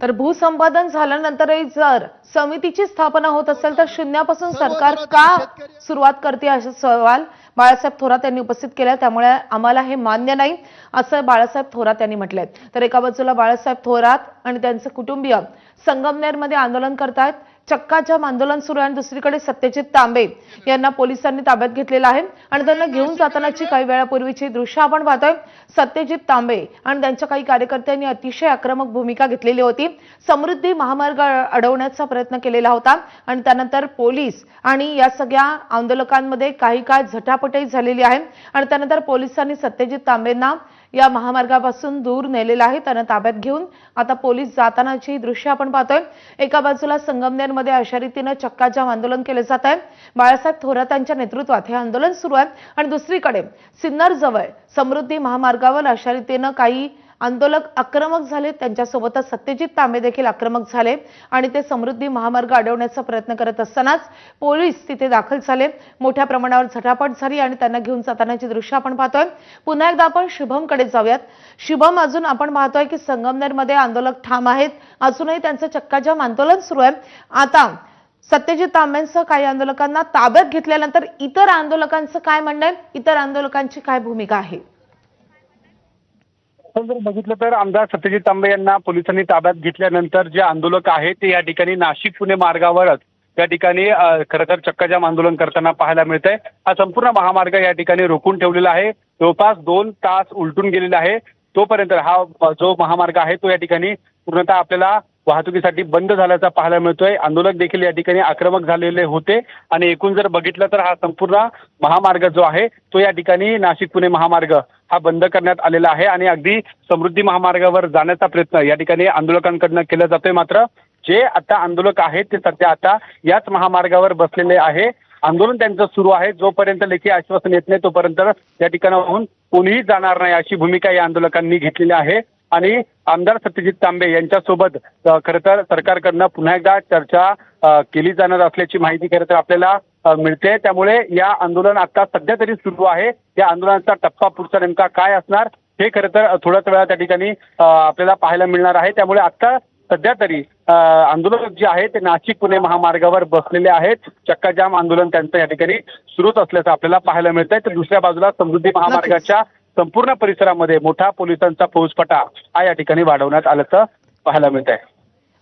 तर भूसंपादन झाल्यानंतरही जर समितीची स्थापना होत असेल तर शून्यापासून सरकार का सुरुवात करते असा सवाल बाळासाहेब थोरात यांनी उपस्थित केला। त्यामुळे आम्हाला हे मान्य नाही असं बाळासाहेब थोरात यांनी म्हटलंय। तर एका बाजूला बाळासाहेब थोरात आणि त्यांचे कुटुंबीय संगमनेरमध्ये आंदोलन करतात, चक्काजाम आंदोलन सुरू आहे। दुसरीकडे सत्यजित तांबे यांना पोलिसांनी ताब्यात घेतलेलं आहे आणि त्यांना घेऊन जातानाची काही वेळापूर्वीची दृश्य आपण पाहतोय। सत्यजित तांबे आणि त्यांच्या काही कार्यकर्त्यांनी अतिशय आक्रमक भूमिका घेतलेली होती, समृद्धी महामार्ग अडवण्याचा प्रयत्न केलेला होता आणि त्यानंतर पोलीस आणि या सगळ्या आंदोलकांमध्ये काही काळ झटापटही झालेली आहे आणि त्यानंतर पोलिसांनी सत्यजित तांबेंना या महामार्गापासून दूर नेलेलं आहे। त्यांना ताब्यात घेऊन आता पोलीस जातानाची दृश्य आपण पाहतोय। एका बाजूला संगमनेरमध्ये अशा रीतीने चक्काजाम आंदोलन केले जात आहे, बाळासाहेब थोरातांच्या नेतृत्वात हे आंदोलन सुरू आहे आणि दुसरीकडे सिन्नर जवळ समृद्धी महामार्गावर अशा रीतीने काही आंदोलक आक्रमक झाले, त्यांच्यासोबतच सत्यजित तांबे देखील आक्रमक झाले आणि ते समृद्धी महामार्ग अडवण्याचा प्रयत्न करत असतानाच पोलीस तिथे दाखल झाले। मोठ्या प्रमाणावर झटापट झाली आणि त्यांना घेऊन जातानाची दृश्य आपण पाहतोय। पुन्हा एकदा आपण शुभमकडे जाऊयात। शुभम, अजून आपण पाहतोय की संगमनेरमध्ये आंदोलक ठाम आहेत, अजूनही त्यांचं चक्काजाम आंदोलन सुरू आहे। आता सत्यजित तांबेंसह काही आंदोलकांना ताब्यात घेतल्यानंतर इतर आंदोलकांचं काय म्हणणं आहे, इतर आंदोलकांची काय भूमिका आहे? आपण जर बघितलं तर आमदार सत्यजित तांबे यांना पोलिसांनी ताब्यात घेतल्यानंतर जे आंदोलक आहेत ते या ठिकाणी नाशिक पुणे मार्गावरच या ठिकाणी खरं तर चक्काजाम आंदोलन करताना पाहायला मिळतंय। हा संपूर्ण महामार्ग या ठिकाणी रोखून ठेवलेला आहे, जवळपास 2 तास उलटून गेलेला आहे। तोपर्यंत हा जो महामार्ग आहे तो या ठिकाणी पूर्णतः आपल्याला वाहतुकीसाठी बंद झाल्याचा पाहायला मिळतोय। आंदोलक देखील या ठिकाणी आक्रमक झालेले होते आणि एकूण जर बघितलं तर हा संपूर्ण महामार्ग जो आहे तो या ठिकाणी नाशिक पुणे महामार्ग हा बंद करण्यात आलेला आहे आणि अगदी समृद्धी महामार्गावर जाण्याचा प्रयत्न या ठिकाणी आंदोलकांकडून केला जातोय। मात्र जे आता आंदोलक आहेत ते सध्या आता याच महामार्गावर बसलेले आहे, आंदोलन त्यांचं सुरू आहे। जोपर्यंत लेखी आश्वासन येत नाही तोपर्यंत या ठिकाणाहून कोणीही जाणार नाही अशी भूमिका या आंदोलकांनी घेतलेली आहे आणि आमदार सत्यजित तांबे यांच्यासोबत खरं तर सरकारकडनं पुन्हा एकदा चर्चा केली जाणार असल्याची माहिती खरं तर आपल्याला मिळते। त्यामुळे या आंदोलन आता सध्या तरी सुरू आहे। या आंदोलनाचा टप्पा पुढचा नेमका काय असणार हे खरं तर थोड्याच वेळा त्या ठिकाणी आपल्याला पाहायला मिळणार आहे। त्यामुळे आता सध्या तरी आंदोलक जे आहे ते नाशिक पुणे महामार्गावर बसलेले आहेत, चक्काजाम आंदोलन त्यांचं या ठिकाणी सुरूच असल्याचं आपल्याला पाहायला मिळतंय। तर दुसऱ्या बाजूला समृद्धी महामार्गाच्या संपूर्ण परिसरामध्ये मोठा पोलिसांचा फौजफाटा हा या ठिकाणी वाढवण्यात आल्याचं पाहायला मिळत आहे।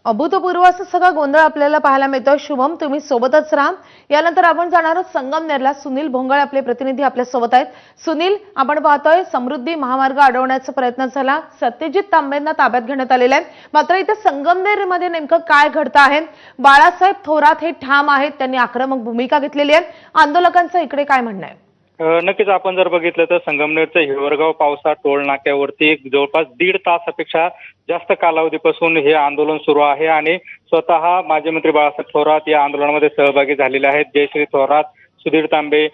अभूतपूर्व असं सगळा गोंधळ आपल्याला पाहायला मिळतोय। शुभम, तुम्ही सोबतच राहा। यानंतर आपण जाणार आहोत संगमनेरला। सुनील भोंगळ आपले प्रतिनिधी आपल्या सोबत आहेत। सुनील, आपण पाहतोय समृद्धी महामार्ग अडवण्याचा प्रयत्न झाला, सत्यजित तांबेंना ताब्यात घेण्यात आलेलं आहे, मात्र इथे संगमनेरमध्ये नेमकं काय घडतं आहे? बाळासाहेब थोरात हे ठाम आहेत, त्यांनी आक्रमक भूमिका घेतलेली आहे, आंदोलकांचं इकडे काय म्हणणं आहे? नक्कीच आपण जर बघितलं तर संगमनेरचं हिवरगाव पावसा टोल नाक्यावरती जवळपास 1.5 तासापेक्षा जास्त कालावधीपासून हे आंदोलन सुरू आहे आणि स्वतः माजी मंत्री बाळासाहेब थोरात या आंदोलनामध्ये सहभागी झालेले आहेत। जयश्री थोरात, सुधीर तांबे,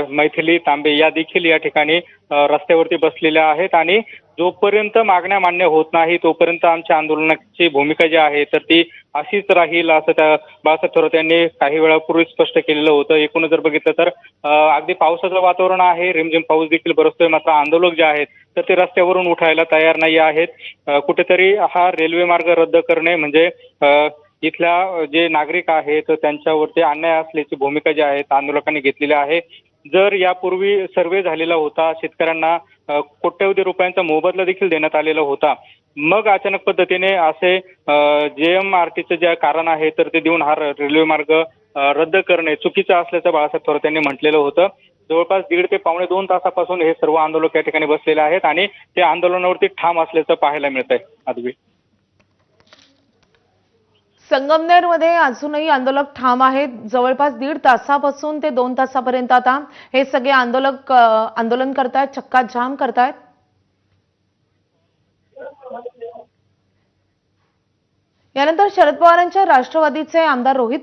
मैथिली तांबे या देखील या ठिकाणी रस्त्यावरती बसलेल्या आहेत आणि जोपर्यंत मागण्या मान्य होत नाही तोपर्यंत आमच्या आंदोलनाची भूमिका जी आहे तर ती अशीच राहील असं त्या बाळासाहेब थोरात यांनी काही वेळापूर्वी स्पष्ट केलेलं होतं। एकूणच जर बघितलं तर अगदी पावसाचं वातावरण आहे, रिमझिम पाऊस देखील बरसतोय, मात्र आंदोलक जे आहेत तर ते रस्त्यावरून उठायला तयार नाही आहेत। कुठेतरी हा रेल्वे मार्ग रद्द करणे म्हणजे इथल्या जे नागरिक आहेत त्यांच्यावरती अन्याय असल्याची भूमिका जी आहे आंदोलकांनी घेतलेली आहे। जर यापूर्वी सर्वे झालेला होता, शेतकऱ्यांना कोट्यवधी रुपयांचा मोबदला देखील देण्यात आलेला होता, मग अचानक पद्धतीने असे JMRTचं जे कारण आहे तर ते देऊन हा रेल्वे मार्ग रद्द करणे चुकीचं असल्याचं बाळासाहेब थोरात यांनी म्हटलेलं होतं। जवळपास 1.5 ते पावणे 2 तासापासून हे सर्व आंदोलक या ठिकाणी बसलेले आहेत आणि ते आंदोलनावरती ठाम असल्याचं पाहायला मिळत आहे। अद्वी, संगमनेरमध्ये अजूनही आंदोलक ठाम आहेत, जवळपास 1.5 तासापासून ते 2 तासापर्यंत आता हे सगळे आंदोलक आंदोलन करतायत, चक्काजाम करतायत। यानंतर शरद पवारांच्या राष्ट्रवादीचे आमदार रोहित